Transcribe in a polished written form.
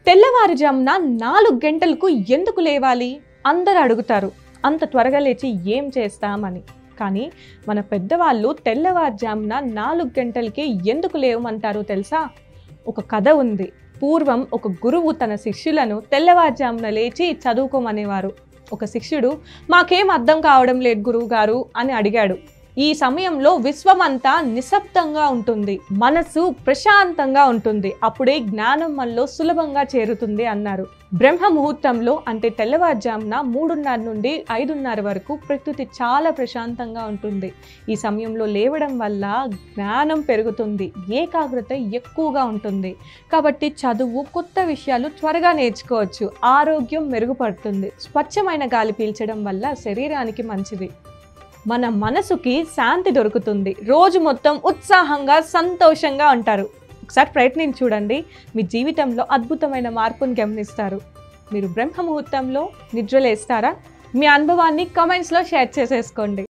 తెల్లవారుజామున 4 గంటలకు ఎందుకు లేవాలి అందరూ అడుగుతారు. అంత త్వరగా లేచి ఏం చేస్తామని. కానీ మన పెద్దవాళ్ళు తెల్లవారుజామున 4 గంటలకి ఎందుకు లేవమంటారో తెలుసా? ఒక కథ ఉంది. పూర్వం ఒక గురువు తన శిష్యులను తెల్లవారుజామున లేచి చదువుకోమనేవారు. ఒక శిష్యుడు మాకేం అర్థం కావడం లేదు గురువు గారు అని అడిగాడు. ఈ సమయంలో విశ్వమంతా నిశ్శబ్దంగా ఉంటుంది, మనసు ప్రశాంతంగా ఉంటుంది, అప్పుడే జ్ఞానం మనలో సులభంగా చేరుతుంది అన్నారు. బ్రహ్మ ముహూర్తంలో అంటే తెల్లవారుజామున 3:30 నుండి 5:30 వరకు ప్రకృతి చాలా ప్రశాంతంగా ఉంటుంది. ఈ సమయంలో లేవడం వల్ల జ్ఞానం పెరుగుతుంది, ఏకాగ్రత ఎక్కువగా ఉంటుంది. కాబట్టి చదువు, కొత్త విషయాలు త్వరగా నేర్చుకోవచ్చు, ఆరోగ్యం మెరుగుపడుతుంది. స్వచ్ఛమైన గాలి పీల్చడం వల్ల శరీరానికి మంచిది. మన మనసుకి శాంతి దొరుకుతుంది. రోజు మొత్తం ఉత్సాహంగా సంతోషంగా ఉంటారు. ఒకసారి ప్రయత్నించి చూడండి, మీ జీవితంలో అద్భుతమైన మార్పును గమనిస్తారు. మీరు బ్రహ్మ ముహూర్తంలో నిద్రలేస్తారా? మీ అనుభవాన్ని కామెంట్స్లో షేర్ చేసేసుకోండి.